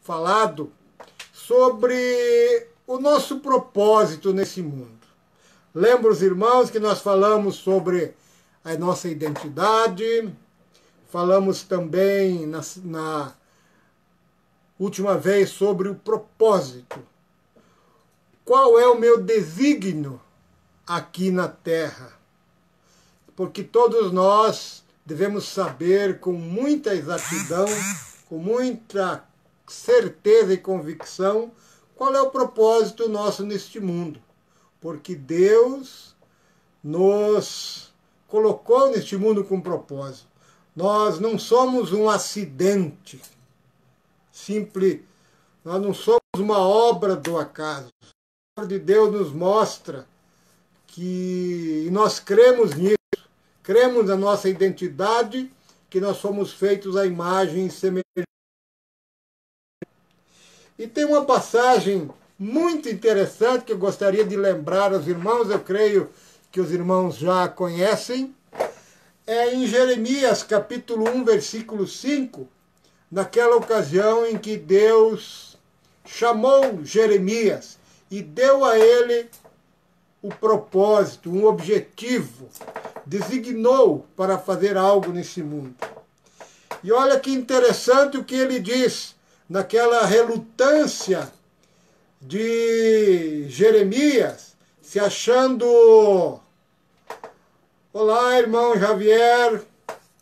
falado sobre o nosso propósito nesse mundo. Lembra os irmãos que nós falamos sobre a nossa identidade, falamos também na última vez sobre o propósito. Qual é o meu desígnio aqui na Terra? Porque todos nós devemos saber com muita exatidão, com muita certeza e convicção, qual é o propósito nosso neste mundo. Porque Deus nos colocou neste mundo com propósito. Nós não somos um acidente simples, nós não somos uma obra do acaso. A palavra de Deus nos mostra que nós cremos nisso, cremos na nossa identidade, que nós somos feitos à imagem e semelhança. E tem uma passagem muito interessante que eu gostaria de lembrar aos irmãos, eu creio que os irmãos já conhecem, é em Jeremias capítulo 1, versículo 5, naquela ocasião em que Deus chamou Jeremias e deu a ele o propósito, um objetivo, designou para fazer algo nesse mundo. E olha que interessante o que ele diz, naquela relutância de Jeremias, se achando... Olá, irmão Javier,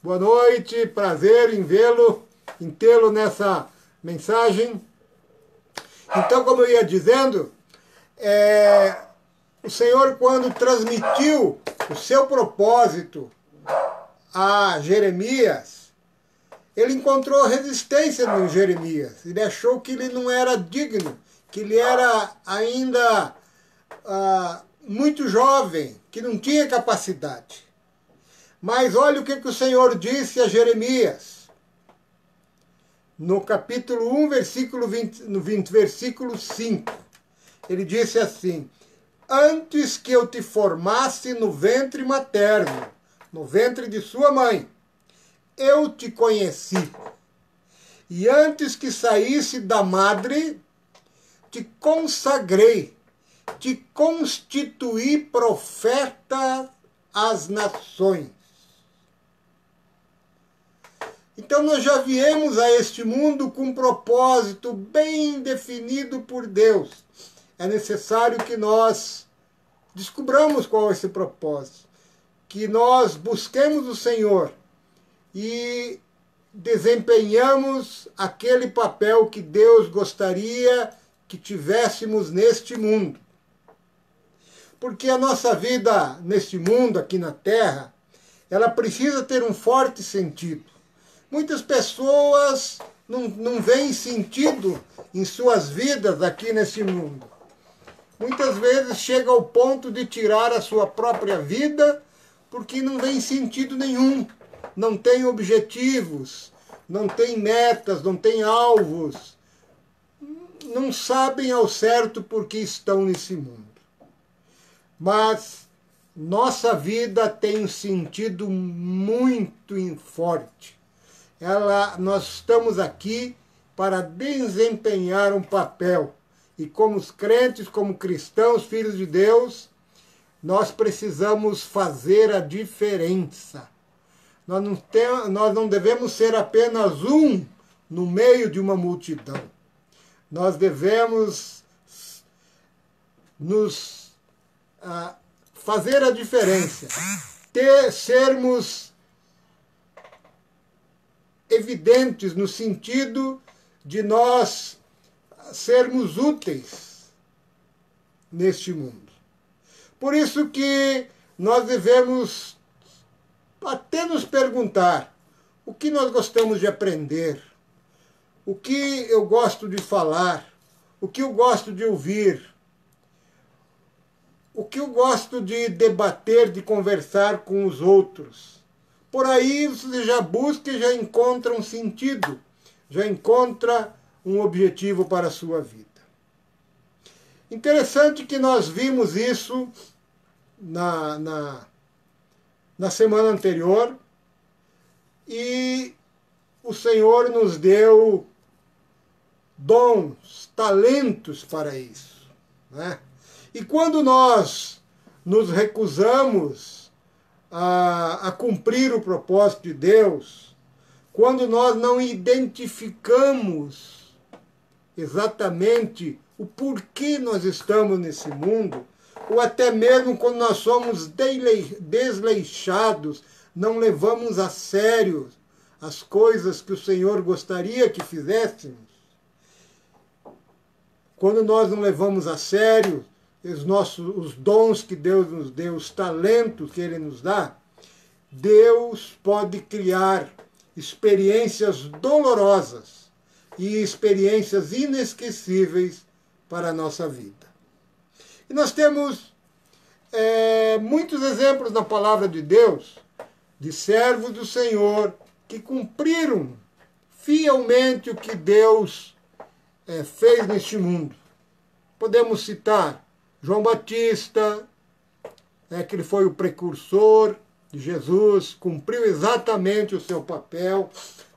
boa noite, prazer em vê-lo, em tê-lo nessa mensagem. Então, como eu ia dizendo, o Senhor, quando transmitiu o seu propósito a Jeremias, ele encontrou resistência no Jeremias. Ele achou que ele não era digno, que ele era ainda muito jovem, que não tinha capacidade. Mas olha o que o Senhor disse a Jeremias. No capítulo 1, versículo 5. Ele disse assim: antes que eu te formasse no ventre materno, no ventre de sua mãe, eu te conheci. E antes que saísse da madre, te consagrei, te constituí profeta às nações. Então nós já viemos a este mundo com um propósito bem definido por Deus. É necessário que nós descubramos qual é esse propósito, que nós busquemos o Senhor e desempenhamos aquele papel que Deus gostaria que tivéssemos neste mundo. Porque a nossa vida neste mundo, aqui na Terra, ela precisa ter um forte sentido. Muitas pessoas não veem sentido em suas vidas aqui nesse mundo. Muitas vezes chega ao ponto de tirar a sua própria vida porque não vem sentido nenhum. Não tem objetivos, não tem metas, não tem alvos. Não sabem ao certo por que estão nesse mundo. Mas nossa vida tem um sentido muito forte. Nós estamos aqui para desempenhar um papel. E como os crentes, como cristãos, filhos de Deus, nós precisamos fazer a diferença. Nós não devemos ser apenas um no meio de uma multidão. Nós devemos fazer a diferença, sermos evidentes no sentido de nós sermos úteis neste mundo. Por isso que nós devemos até nos perguntar o que nós gostamos de aprender, o que eu gosto de falar, o que eu gosto de ouvir, o que eu gosto de debater, de conversar com os outros. Por aí você já busca e já encontra um sentido, já encontra um objetivo para a sua vida. Interessante que nós vimos isso na semana anterior e o Senhor nos deu dons, talentos para isso, né? E quando nós nos recusamos a cumprir o propósito de Deus, quando nós não identificamos exatamente o porquê nós estamos nesse mundo, ou até mesmo quando nós somos desleixados, não levamos a sério as coisas que o Senhor gostaria que fizéssemos, quando nós não levamos a sério os dons que Deus nos deu, os talentos que Ele nos dá, Deus pode criar experiências dolorosas e experiências inesquecíveis para a nossa vida. E nós temos muitos exemplos na palavra de Deus, de servos do Senhor, que cumpriram fielmente o que Deus fez neste mundo. Podemos citar João Batista, que ele foi o precursor de Jesus, cumpriu exatamente o seu papel.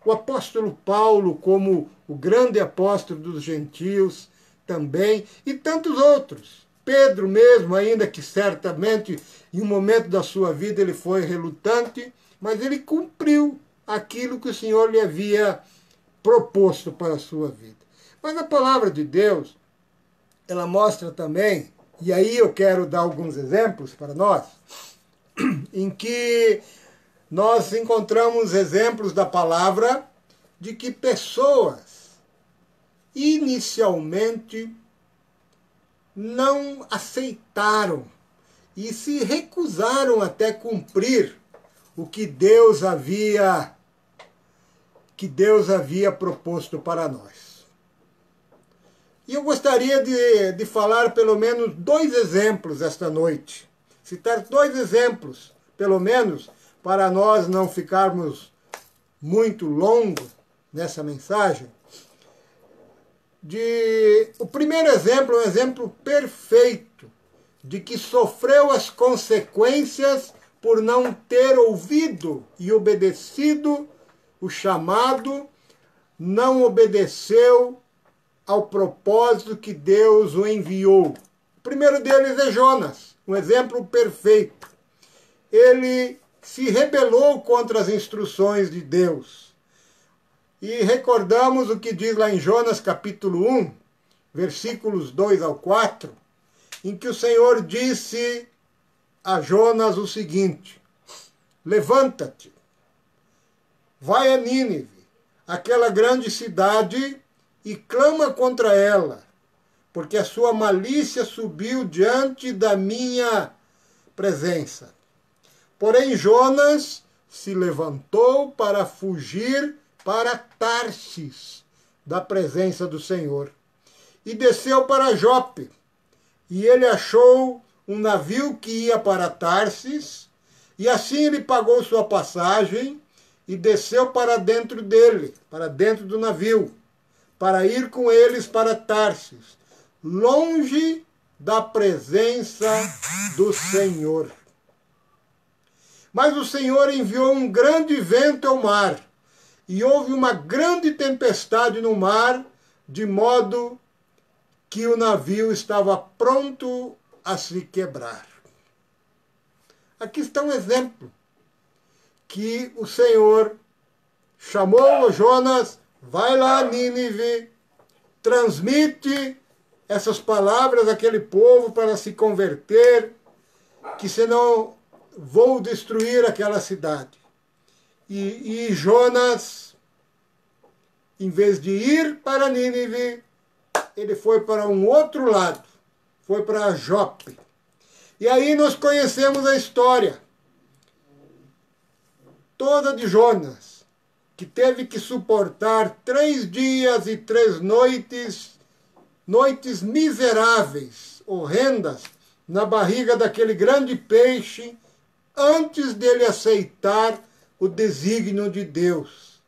O apóstolo Paulo, como o grande apóstolo dos gentios, também, e tantos outros. Pedro mesmo, ainda que certamente em um momento da sua vida ele foi relutante, mas ele cumpriu aquilo que o Senhor lhe havia proposto para a sua vida. Mas a palavra de Deus, ela mostra também, e aí eu quero dar alguns exemplos para nós, em que nós encontramos exemplos da palavra de que pessoas inicialmente não aceitaram e se recusaram até cumprir o que Deus havia proposto para nós. E eu gostaria de falar pelo menos 2 exemplos esta noite. Citar 2 exemplos, pelo menos, para nós não ficarmos muito longos nessa mensagem. O primeiro exemplo é um exemplo perfeito de que sofreu as consequências por não ter ouvido e obedecido o chamado, não obedeceu ao propósito que Deus o enviou. O primeiro deles é Jonas, um exemplo perfeito. Ele se rebelou contra as instruções de Deus. E recordamos o que diz lá em Jonas capítulo 1, versículos 2 ao 4, em que o Senhor disse a Jonas o seguinte: levanta-te, vai a Nínive, aquela grande cidade, e clama contra ela, porque a sua malícia subiu diante da minha presença. Porém Jonas se levantou para fugir para Tarsis, da presença do Senhor, e desceu para Jope. E ele achou um navio que ia para Tarsis, e assim ele pagou sua passagem e desceu para dentro dele, para dentro do navio, para ir com eles para Tarsis, longe da presença do Senhor. Mas o Senhor enviou um grande vento ao mar, e houve uma grande tempestade no mar, de modo que o navio estava pronto a se quebrar. Aqui está um exemplo que o Senhor chamou Jonas: vai lá a Nínive, transmite essas palavras àquele povo para se converter, que senão vou destruir aquela cidade. E Jonas, em vez de ir para Nínive, ele foi para um outro lado, foi para Jope. E aí nós conhecemos a história toda de Jonas, que teve que suportar 3 dias e 3 noites miseráveis, horrendas, na barriga daquele grande peixe, antes dele aceitar o desígnio de Deus.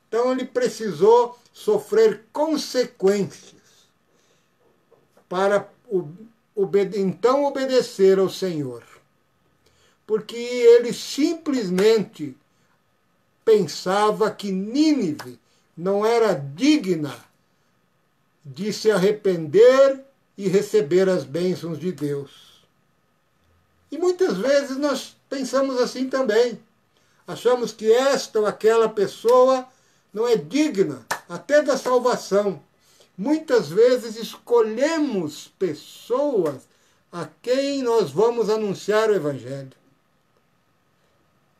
Então ele precisou sofrer consequências para então obedecer ao Senhor. Porque ele simplesmente pensava que Nínive não era digna de se arrepender e receber as bênçãos de Deus. E muitas vezes nós pensamos assim também. Achamos que esta ou aquela pessoa não é digna até da salvação. Muitas vezes escolhemos pessoas a quem nós vamos anunciar o Evangelho.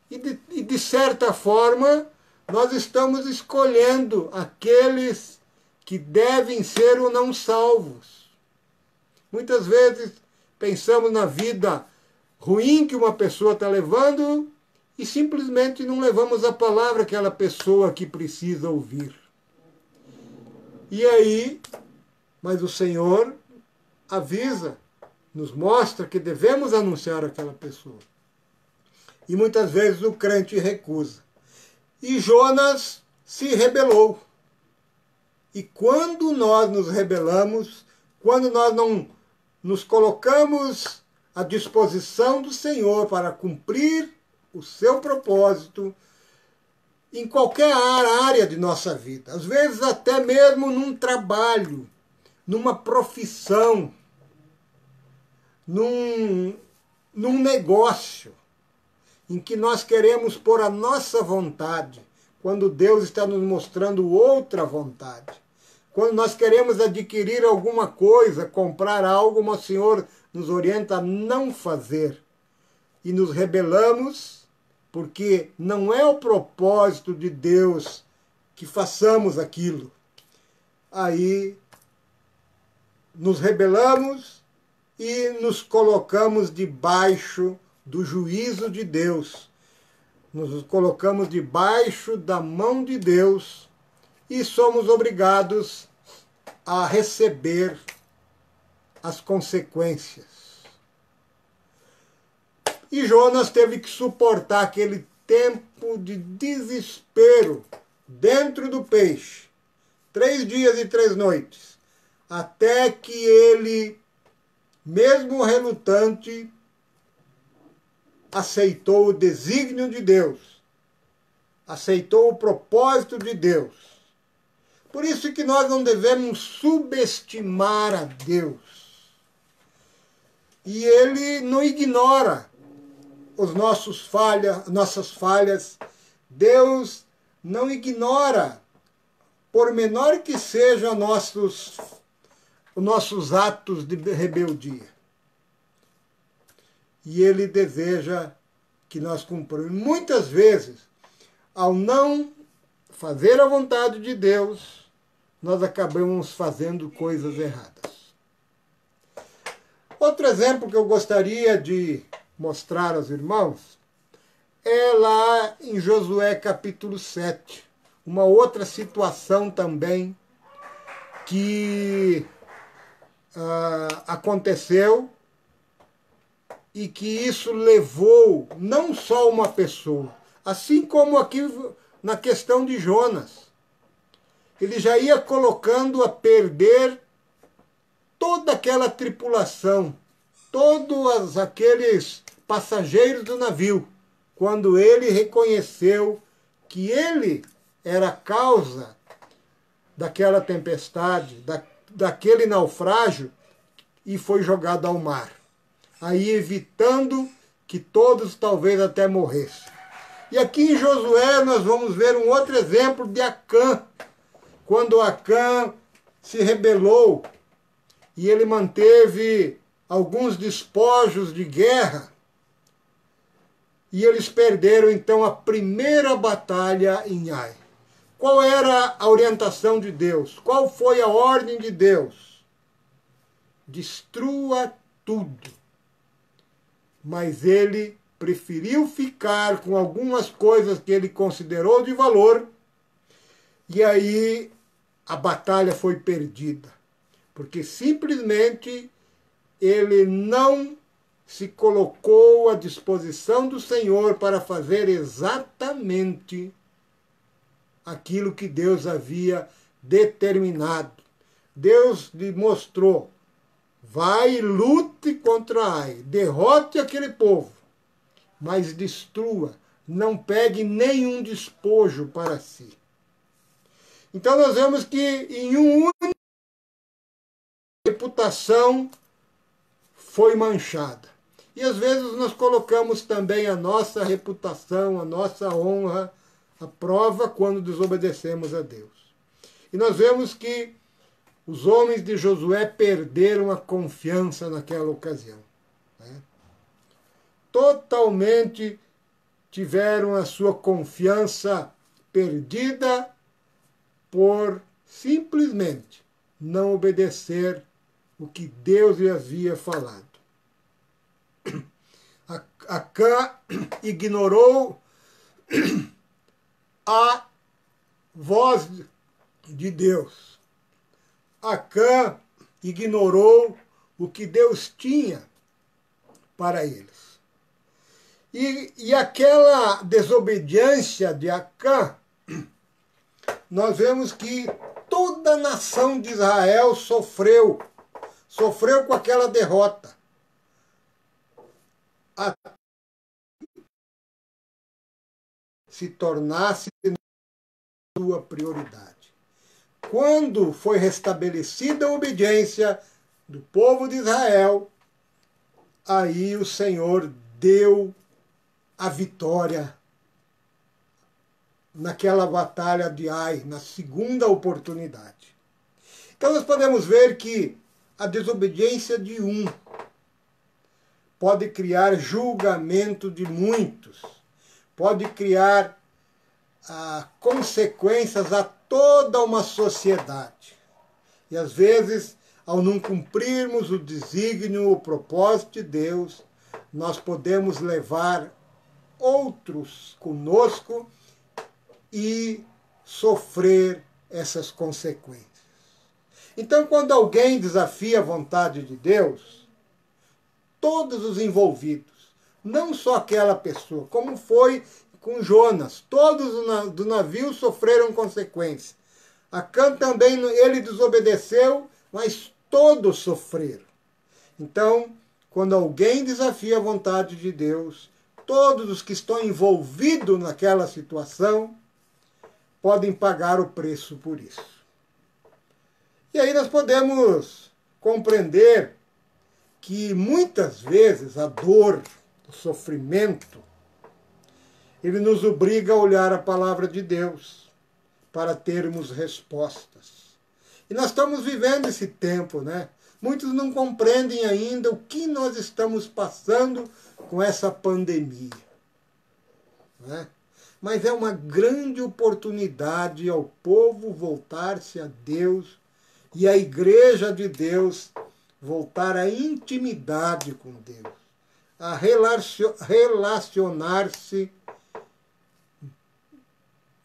E de certa forma, nós estamos escolhendo aqueles que devem ser ou não salvos. Muitas vezes pensamos na vida ruim que uma pessoa está levando e simplesmente não levamos a palavra àquela pessoa que precisa ouvir. E aí, mas o Senhor avisa, nos mostra que devemos anunciar aquela pessoa. E muitas vezes o crente recusa. E Jonas se rebelou. E quando nós nos rebelamos, quando nós não nos colocamos à disposição do Senhor para cumprir o seu propósito, em qualquer área de nossa vida, às vezes até mesmo num trabalho, numa profissão, num negócio, em que nós queremos pôr a nossa vontade, quando Deus está nos mostrando outra vontade. Quando nós queremos adquirir alguma coisa, comprar algo, mas o Senhor nos orienta a não fazer. E nos rebelamos, porque não é o propósito de Deus que façamos aquilo. Aí nos rebelamos e nos colocamos debaixo do juízo de Deus. Nos colocamos debaixo da mão de Deus e somos obrigados a receber as consequências. E Jonas teve que suportar aquele tempo de desespero dentro do peixe, 3 dias e 3 noites, até que ele, mesmo relutante, aceitou o desígnio de Deus, aceitou o propósito de Deus. Por isso que nós não devemos subestimar a Deus. E Ele não ignora nossas falhas. Deus não ignora, por menor que sejam os nossos atos de rebeldia. E Ele deseja que nós cumpramos. Muitas vezes, ao não fazer a vontade de Deus, nós acabamos fazendo coisas erradas. Outro exemplo que eu gostaria de mostrar aos irmãos é lá em Josué capítulo 7. Uma outra situação também que aconteceu e que isso levou não só uma pessoa, assim como aqui na questão de Jonas. Ele já ia colocando a perder toda aquela tripulação, todos aqueles passageiros do navio, quando ele reconheceu que ele era a causa daquela tempestade, daquele naufrágio, e foi jogado ao mar, aí evitando que todos talvez até morressem. E aqui em Josué nós vamos ver um outro exemplo de Acã, quando Acã se rebelou e ele manteve alguns despojos de guerra, e eles perderam então a primeira batalha em Ai. Qual era a orientação de Deus? Qual foi a ordem de Deus? Destrua tudo. Mas ele preferiu ficar com algumas coisas que ele considerou de valor, e aí a batalha foi perdida, porque simplesmente ele não se colocou à disposição do Senhor para fazer exatamente aquilo que Deus havia determinado. Deus lhe mostrou: vai e lute contra Ai, derrote aquele povo, mas destrua, não pegue nenhum despojo para si. Então nós vemos que em um único reputação foi manchada. E às vezes nós colocamos também a nossa reputação, a nossa honra à prova quando desobedecemos a Deus. E nós vemos que os homens de Josué perderam a confiança naquela ocasião, né? Totalmente tiveram a sua confiança perdida por simplesmente não obedecer o que Deus lhe havia falado. Acã ignorou a voz de Deus. Acã ignorou o que Deus tinha para eles. E aquela desobediência de Acã, nós vemos que toda a nação de Israel sofreu com aquela derrota. Até se tornasse sua prioridade. Quando foi restabelecida a obediência do povo de Israel, aí o Senhor deu a vitória naquela batalha de Ai, na segunda oportunidade. Então nós podemos ver que a desobediência de um pode criar julgamento de muitos, pode criar consequências a toda uma sociedade. E às vezes, ao não cumprirmos o desígnio, o propósito de Deus, nós podemos levar outros conosco e sofrer essas consequências. Então, quando alguém desafia a vontade de Deus, todos os envolvidos, não só aquela pessoa, como foi com Jonas, todos do navio sofreram consequências. Acã também, ele desobedeceu, mas todos sofreram. Então, quando alguém desafia a vontade de Deus, todos os que estão envolvidos naquela situação podem pagar o preço por isso. E aí nós podemos compreender que muitas vezes a dor, o sofrimento, ele nos obriga a olhar a palavra de Deus para termos respostas. E nós estamos vivendo esse tempo, né? Muitos não compreendem ainda o que nós estamos passando com essa pandemia, né? Mas é uma grande oportunidade ao povo voltar-se a Deus e a igreja de Deus voltar à intimidade com Deus, a relacionar-se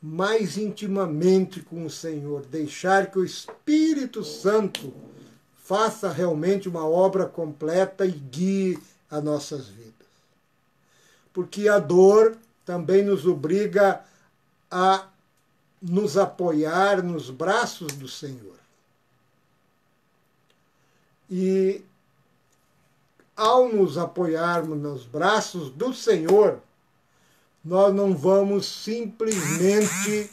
mais intimamente com o Senhor, deixar que o Espírito Santo faça realmente uma obra completa e guie as nossas vidas. Porque a dor também nos obriga a nos apoiar nos braços do Senhor. E ao nos apoiarmos nos braços do Senhor, nós não vamos simplesmente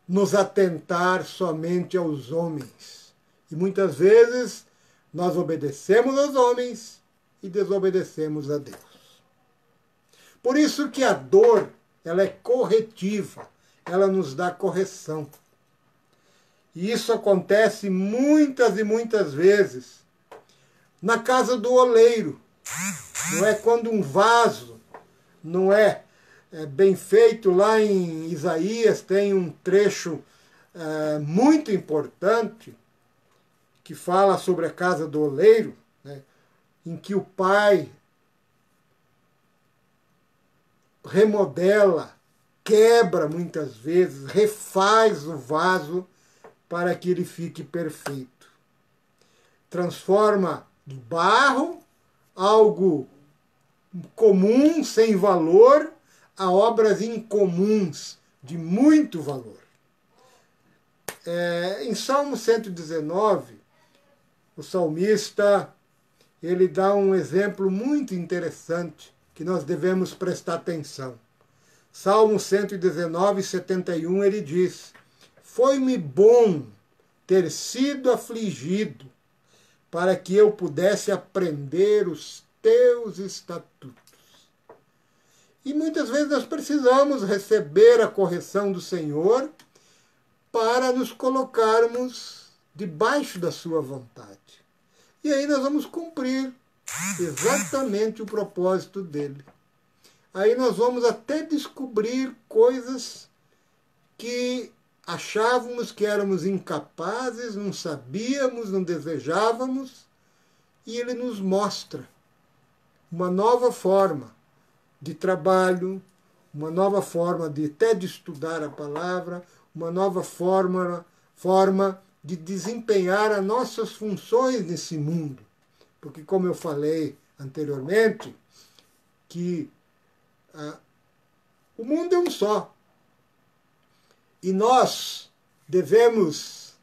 nos atentar somente aos homens. E muitas vezes nós obedecemos aos homens e desobedecemos a Deus. Por isso que a dor, ela é corretiva, ela nos dá correção. E isso acontece muitas e muitas vezes na casa do oleiro. Não é quando um vaso não é bem feito. Lá em Isaías tem um trecho muito importante que fala sobre a casa do oleiro, né, em que o pai remodela, quebra muitas vezes, refaz o vaso para que ele fique perfeito. Transforma do barro algo comum, sem valor, a obras incomuns, de muito valor. Em Salmo 119, o salmista ele dá um exemplo muito interessante que nós devemos prestar atenção. Salmo 119, 71, ele diz: Foi-me bom ter sido afligido, para que eu pudesse aprender os teus estatutos. E muitas vezes nós precisamos receber a correção do Senhor para nos colocarmos debaixo da sua vontade. E aí nós vamos cumprir exatamente o propósito dele. Aí nós vamos até descobrir coisas que achávamos que éramos incapazes, não sabíamos, não desejávamos, e ele nos mostra uma nova forma de trabalho, uma nova forma de até de estudar a palavra, uma nova forma de desempenhar as nossas funções nesse mundo. Porque, como eu falei anteriormente, que o mundo é um só. E nós devemos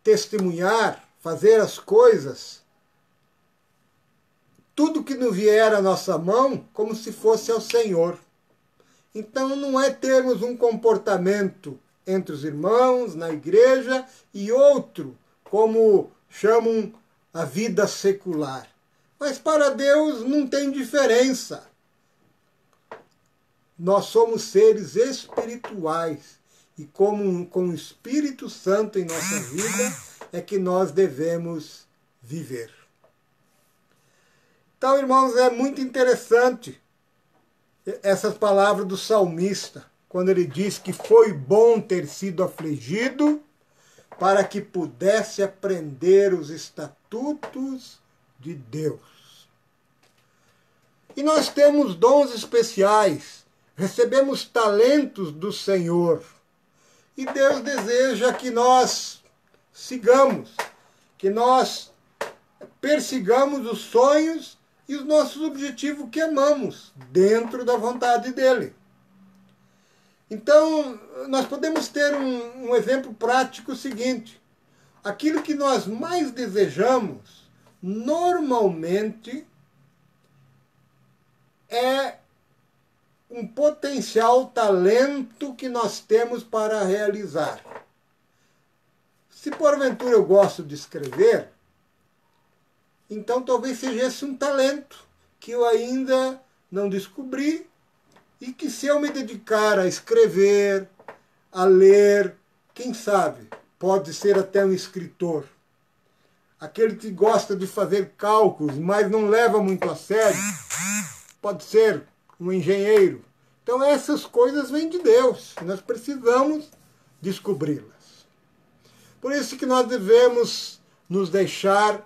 testemunhar, fazer as coisas, tudo que nos vier à nossa mão, como se fosse ao Senhor. Então não é termos um comportamento entre os irmãos, na igreja, e outro, como chamam a vida secular. Mas para Deus não tem diferença. Nós somos seres espirituais e como com o Espírito Santo em nossa vida é que nós devemos viver. Então, irmãos, é muito interessante essas palavras do salmista, quando ele diz que foi bom ter sido afligido para que pudesse aprender os estatutos de Deus. E nós temos dons especiais, recebemos talentos do Senhor. E Deus deseja que nós sigamos, que nós persigamos os sonhos e os nossos objetivos que amamos, dentro da vontade dEle. Então, nós podemos ter um exemplo prático seguinte. Aquilo que nós mais desejamos, normalmente, é um potencial talento que nós temos para realizar. Se porventura eu gosto de escrever, então talvez seja esse um talento que eu ainda não descobri e que se eu me dedicar a escrever, a ler, quem sabe, pode ser até um escritor. Aquele que gosta de fazer cálculos, mas não leva muito a sério, pode ser um engenheiro. Então essas coisas vêm de Deus, nós precisamos descobri-las. Por isso que nós devemos nos deixar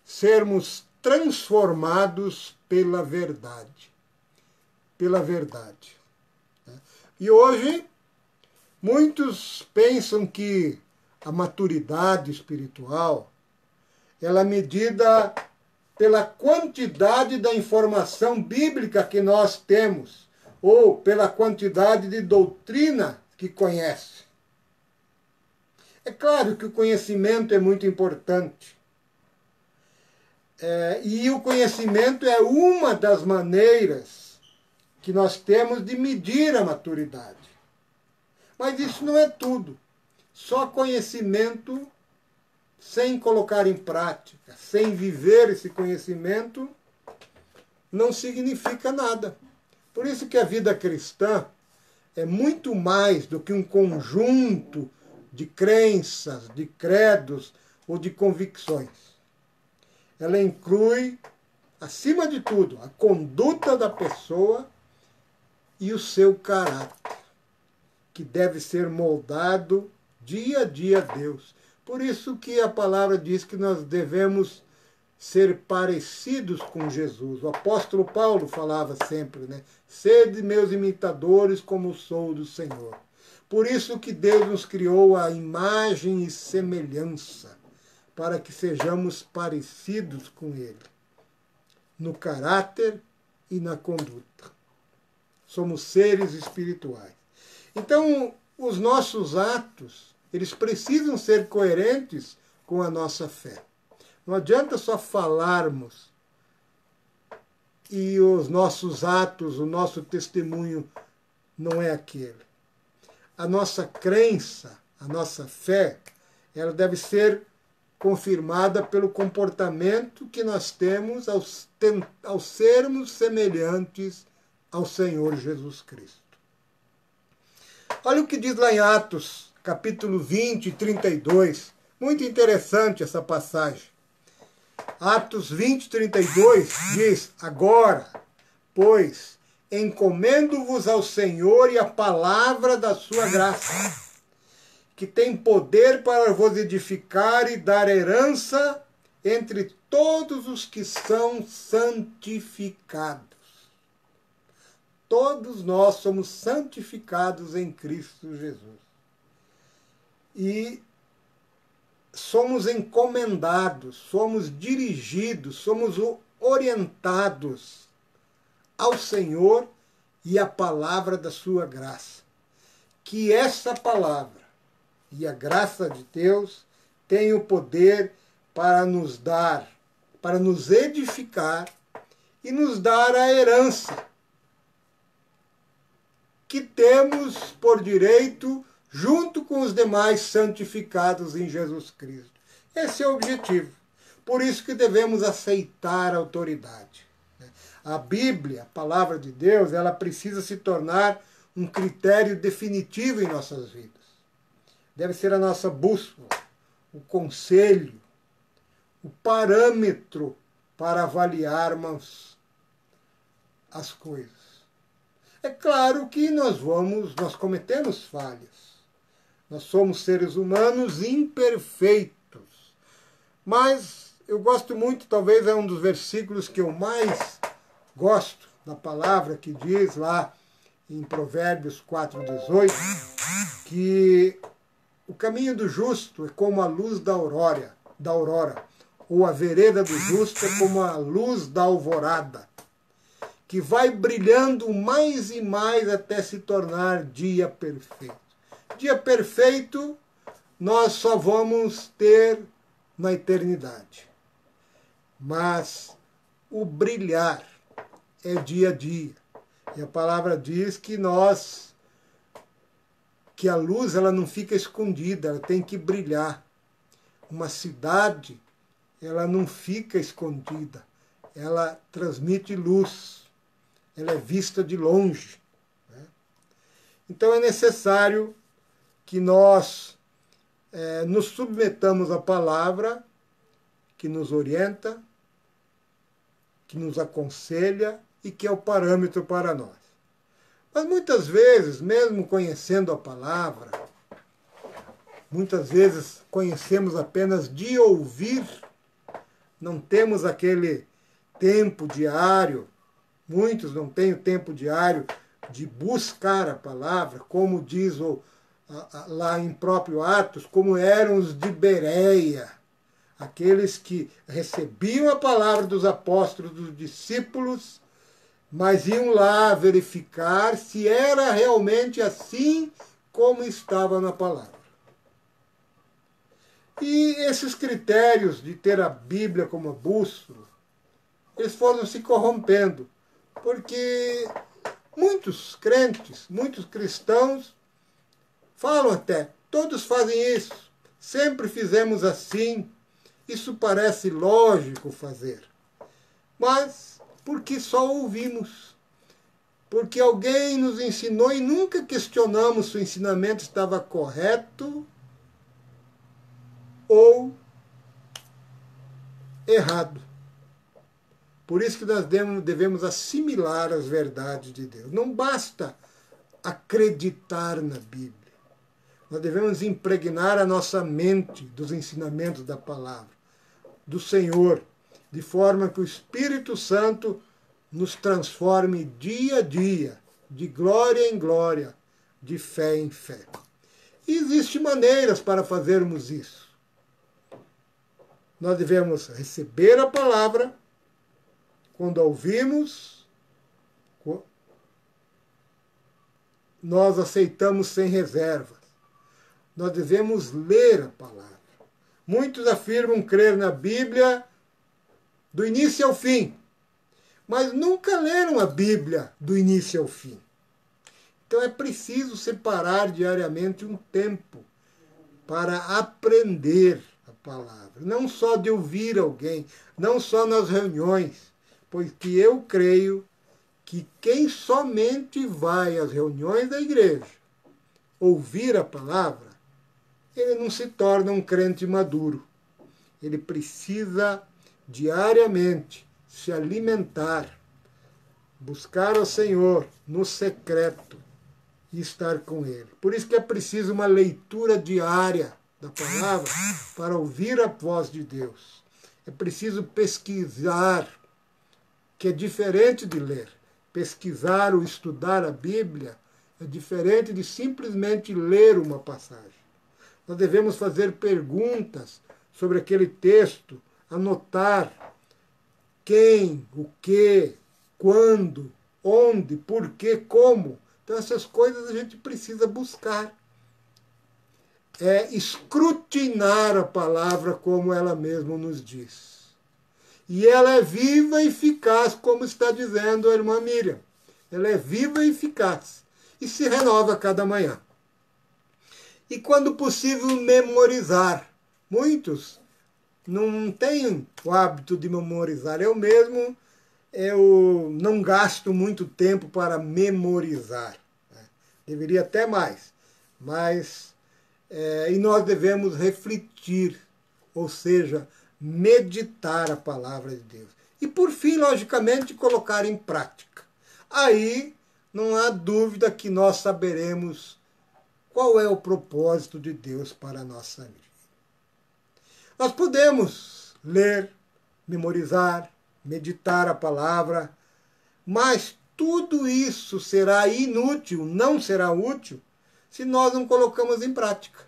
sermos transformados pela verdade. Pela verdade. E hoje, muitos pensam que a maturidade espiritual ela é medida pela quantidade da informação bíblica que nós temos, ou pela quantidade de doutrina que conhece. É claro que o conhecimento é muito importante. E o conhecimento é uma das maneiras que nós temos de medir a maturidade. Mas isso não é tudo. Só conhecimento sem colocar em prática, sem viver esse conhecimento, não significa nada. Por isso que a vida cristã é muito mais do que um conjunto de crenças, de credos ou de convicções. Ela inclui, acima de tudo, a conduta da pessoa e o seu caráter, que deve ser moldado dia a dia a Deus. Por isso que a palavra diz que nós devemos ser parecidos com Jesus. O apóstolo Paulo falava sempre, né? Sede meus imitadores como sou do Senhor. Por isso que Deus nos criou a imagem e semelhança, para que sejamos parecidos com Ele, no caráter e na conduta. Somos seres espirituais. Então, os nossos atos, eles precisam ser coerentes com a nossa fé. Não adianta só falarmos e os nossos atos, o nosso testemunho não é aquele. A nossa crença a nossa fé, ela deve ser confirmada pelo comportamento que nós temos ao sermos semelhantes ao Senhor Jesus Cristo. Olha o que diz lá em Atos, capítulo 20, 32. Muito interessante essa passagem. Atos 20, 32 diz: agora, pois, encomendo-vos ao Senhor e a palavra da sua graça, que tem poder para vos edificar e dar herança entre todos os que são santificados. Todos nós somos santificados em Cristo Jesus. E somos encomendados, somos dirigidos, somos orientados ao Senhor e à palavra da sua graça. Que essa palavra e a graça de Deus tem o poder para nos dar, para nos edificar e nos dar a herança que temos por direito junto com os demais santificados em Jesus Cristo. Esse é o objetivo. Por isso que devemos aceitar a autoridade. A Bíblia, a palavra de Deus, ela precisa se tornar um critério definitivo em nossas vidas. Deve ser a nossa bússola, o conselho, o parâmetro para avaliarmos as coisas. É claro que nós cometemos falhas. Nós somos seres humanos imperfeitos. Mas eu gosto muito, talvez é um dos versículos que eu mais gosto da palavra, que diz lá em Provérbios 4,18, que o caminho do justo é como a luz da aurora, ou a vereda do justo é como a luz da alvorada, que vai brilhando mais e mais até se tornar dia perfeito. Dia perfeito nós só vamos ter na eternidade. Mas o brilhar é dia a dia. E a palavra diz que a luz ela não fica escondida, ela tem que brilhar. Uma cidade, ela não fica escondida, ela transmite luz, ela é vista de longe. Né? Então é necessário que nós nos submetamos à palavra que nos orienta, que nos aconselha e que é o parâmetro para nós. Mas muitas vezes, mesmo conhecendo a palavra, muitas vezes conhecemos apenas de ouvir, não temos aquele tempo diário, muitos não têm o tempo diário de buscar a palavra, como diz lá em próprio Atos, como eram os de Bereia, aqueles que recebiam a palavra dos apóstolos, dos discípulos, mas iam lá verificar se era realmente assim como estava na palavra. E esses critérios de ter a Bíblia como bússola, eles foram se corrompendo, porque muitos crentes, muitos cristãos, falam até, todos fazem isso, sempre fizemos assim, isso parece lógico fazer. Mas porque só ouvimos, porque alguém nos ensinou e nunca questionamos se o ensinamento estava correto ou errado. Por isso que nós devemos assimilar as verdades de Deus. Não basta acreditar na Bíblia. Nós devemos impregnar a nossa mente dos ensinamentos da palavra, do Senhor, de forma que o Espírito Santo nos transforme dia a dia, de glória em glória, de fé em fé. E existem maneiras para fazermos isso. Nós devemos receber a palavra, quando a ouvimos, nós aceitamos sem reservas. Nós devemos ler a palavra. Muitos afirmam crer na Bíblia do início ao fim, mas nunca leram a Bíblia do início ao fim. Então é preciso separar diariamente um tempo para aprender a palavra, não só de ouvir alguém, não só nas reuniões, pois que eu creio que quem somente vai às reuniões da igreja ouvir a palavra, ele não se torna um crente maduro. Ele precisa diariamente se alimentar, buscar ao Senhor no secreto e estar com Ele. Por isso que é preciso uma leitura diária da palavra para ouvir a voz de Deus. É preciso pesquisar, que é diferente de ler. Pesquisar ou estudar a Bíblia é diferente de simplesmente ler uma passagem. Nós devemos fazer perguntas sobre aquele texto, anotar quem, o que, quando, onde, por quê, como. Então essas coisas a gente precisa buscar. É escrutinar a palavra como ela mesma nos diz. E ela é viva e eficaz, como está dizendo a irmã Miriam. Ela é viva e eficaz e se renova a cada manhã. E quando possível, memorizar. Muitos não têm o hábito de memorizar. Eu mesmo não gasto muito tempo para memorizar. Deveria até mais. Mas e nós devemos refletir, ou seja, meditar a palavra de Deus. E por fim, logicamente, colocar em prática. Aí não há dúvida que nós saberemos qual é o propósito de Deus para a nossa vida. Nós podemos ler, memorizar, meditar a palavra, mas tudo isso será inútil, não será útil, se nós não colocamos em prática.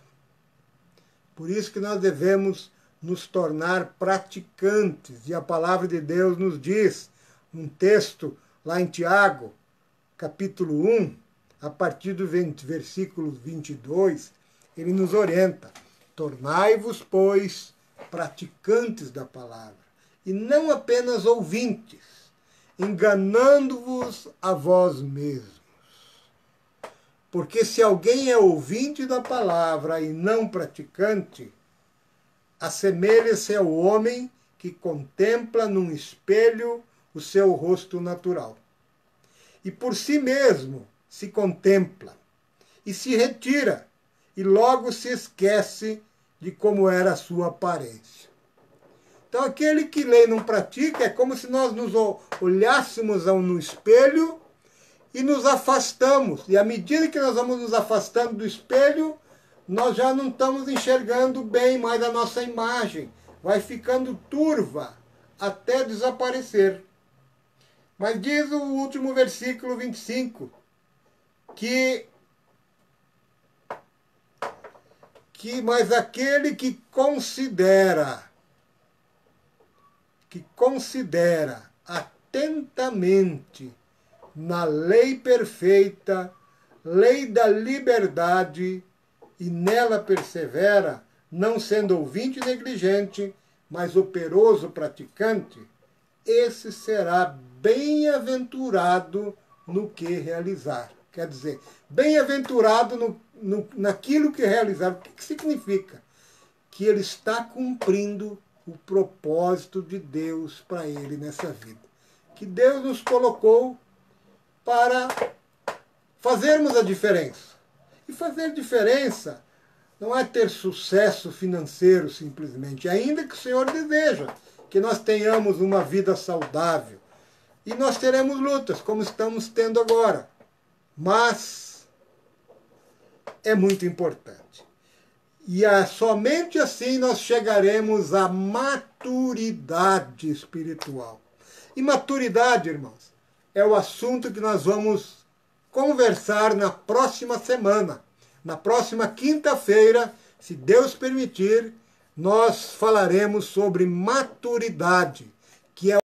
Por isso que nós devemos nos tornar praticantes. E a palavra de Deus nos diz, num texto lá em Tiago, capítulo 1, a partir do versículo 22, ele nos orienta. Tornai-vos, pois, praticantes da palavra, e não apenas ouvintes, enganando-vos a vós mesmos. Porque se alguém é ouvinte da palavra e não praticante, assemelha-se ao homem que contempla num espelho o seu rosto natural. E por si mesmo se contempla, e se retira, e logo se esquece de como era a sua aparência. Então aquele que lê e não pratica é como se nós nos olhássemos no espelho e nos afastamos. E à medida que nós vamos nos afastando do espelho, nós já não estamos enxergando bem mais a nossa imagem. Vai ficando turva até desaparecer. Mas diz o último versículo 25, mas aquele que considera atentamente na lei perfeita, lei da liberdade, e nela persevera, não sendo ouvinte negligente, mas operoso praticante, esse será bem-aventurado no que realizar. Quer dizer, bem-aventurado naquilo que realizar. O que significa? Que ele está cumprindo o propósito de Deus para ele nessa vida. Que Deus nos colocou para fazermos a diferença. E fazer diferença não é ter sucesso financeiro simplesmente, ainda que o Senhor deseja que nós tenhamos uma vida saudável. E nós teremos lutas, como estamos tendo agora. Mas é muito importante. E somente assim nós chegaremos à maturidade espiritual. E maturidade, irmãos, é o assunto que nós vamos conversar na próxima semana. Na próxima quinta-feira, se Deus permitir, nós falaremos sobre maturidade, que é